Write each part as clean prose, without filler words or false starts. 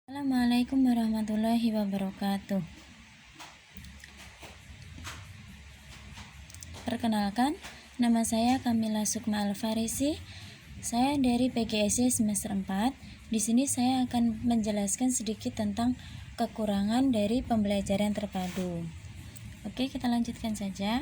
Assalamualaikum warahmatullahi wabarakatuh. Perkenalkan, nama saya Kamila Sukma Al-Farisi. Saya dari PGSD semester 4. Di sini saya akan menjelaskan sedikit tentang kekurangan dari pembelajaran terpadu. Oke, kita lanjutkan saja.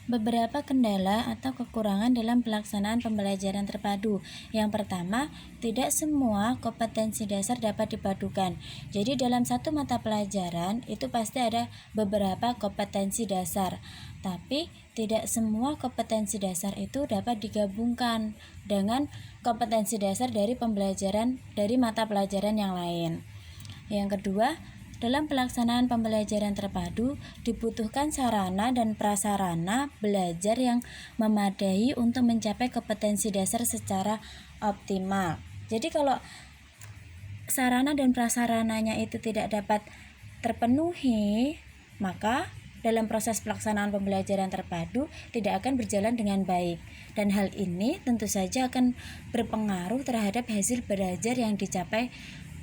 Beberapa kendala atau kekurangan dalam pelaksanaan pembelajaran terpadu. Yang pertama, tidak semua kompetensi dasar dapat dipadukan. Jadi dalam satu mata pelajaran itu pasti ada beberapa kompetensi dasar. Tapi tidak semua kompetensi dasar itu dapat digabungkan dengan kompetensi dasar dari pembelajaran dari mata pelajaran yang lain. Yang kedua, dalam pelaksanaan pembelajaran terpadu dibutuhkan sarana dan prasarana belajar yang memadai untuk mencapai kompetensi dasar secara optimal. Jadi kalau sarana dan prasarananya itu tidak dapat terpenuhi, maka dalam proses pelaksanaan pembelajaran terpadu tidak akan berjalan dengan baik, dan hal ini tentu saja akan berpengaruh terhadap hasil belajar yang dicapai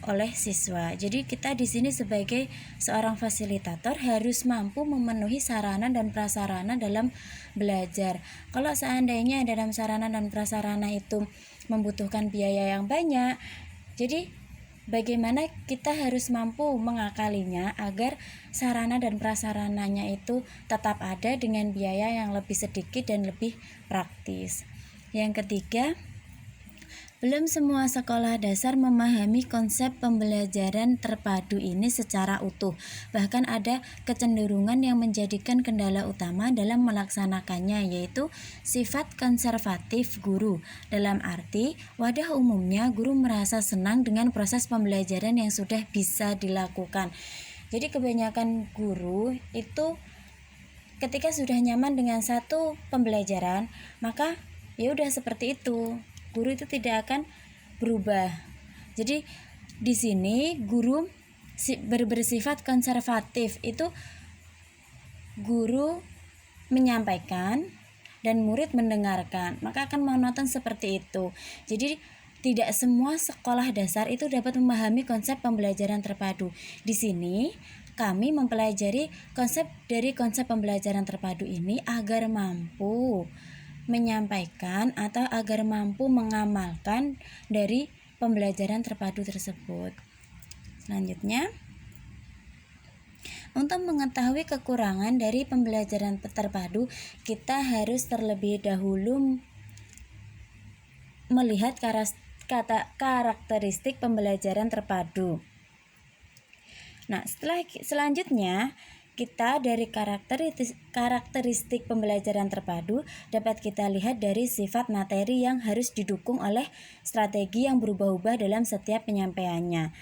oleh siswa. Jadi kita di sini sebagai seorang fasilitator harus mampu memenuhi sarana dan prasarana dalam belajar. Kalau seandainya dalam sarana dan prasarana itu membutuhkan biaya yang banyak, jadi bagaimana kita harus mampu mengakalinya agar sarana dan prasarananya itu tetap ada dengan biaya yang lebih sedikit dan lebih praktis. Yang ketiga, belum semua sekolah dasar memahami konsep pembelajaran terpadu ini secara utuh. Bahkan ada kecenderungan yang menjadikan kendala utama dalam melaksanakannya, yaitu sifat konservatif guru. Dalam arti, wadah umumnya guru merasa senang dengan proses pembelajaran yang sudah bisa dilakukan. Jadi kebanyakan guru itu ketika sudah nyaman dengan satu pembelajaran, maka ya udah seperti itu. Guru itu tidak akan berubah. Jadi di sini guru bersifat konservatif. Itu guru menyampaikan dan murid mendengarkan, maka akan monoton seperti itu. Jadi tidak semua sekolah dasar itu dapat memahami konsep pembelajaran terpadu. Di sini kami mempelajari konsep pembelajaran terpadu ini agar mampu menyampaikan atau agar mampu mengamalkan dari pembelajaran terpadu tersebut. Selanjutnya, untuk mengetahui kekurangan dari pembelajaran terpadu, kita harus terlebih dahulu melihat karakteristik pembelajaran terpadu. Nah, selanjutnya kita dari karakteristik pembelajaran terpadu dapat kita lihat dari sifat materi yang harus didukung oleh strategi yang berubah-ubah dalam setiap penyampaiannya.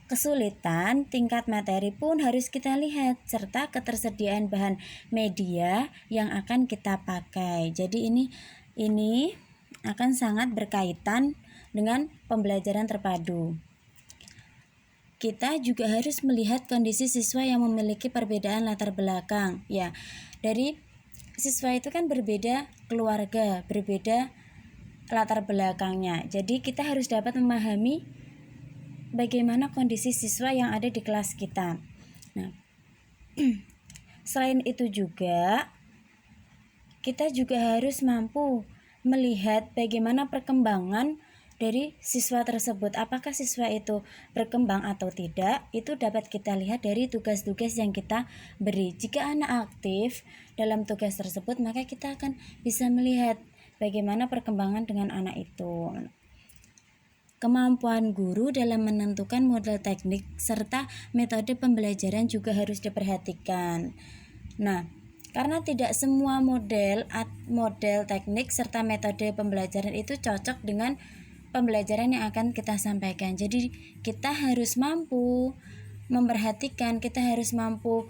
Kesulitan tingkat materi pun harus kita lihat, serta ketersediaan bahan media yang akan kita pakai. Jadi ini akan sangat berkaitan dengan pembelajaran terpadu. Kita juga harus melihat kondisi siswa yang memiliki perbedaan latar belakang. Ya, dari siswa itu kan berbeda keluarga, berbeda latar belakangnya. Jadi kita harus dapat memahami bagaimana kondisi siswa yang ada di kelas kita. Nah, selain itu juga kita juga harus mampu melihat bagaimana perkembangan dari siswa tersebut. Apakah siswa itu berkembang atau tidak, itu dapat kita lihat dari tugas-tugas yang kita beri. Jika anak aktif dalam tugas tersebut, maka kita akan bisa melihat bagaimana perkembangan dengan anak itu. Kemampuan guru dalam menentukan model teknik serta metode pembelajaran juga harus diperhatikan. Nah, karena tidak semua model teknik serta metode pembelajaran itu cocok dengan pembelajaran yang akan kita sampaikan. Jadi kita harus mampu memperhatikan, kita harus mampu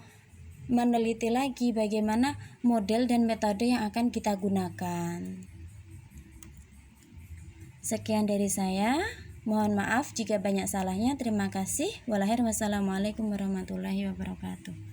meneliti lagi bagaimana model dan metode yang akan kita gunakan. Sekian dari saya. Mohon maaf jika banyak salahnya. Terima kasih. Wassalamualaikum warahmatullahi wabarakatuh.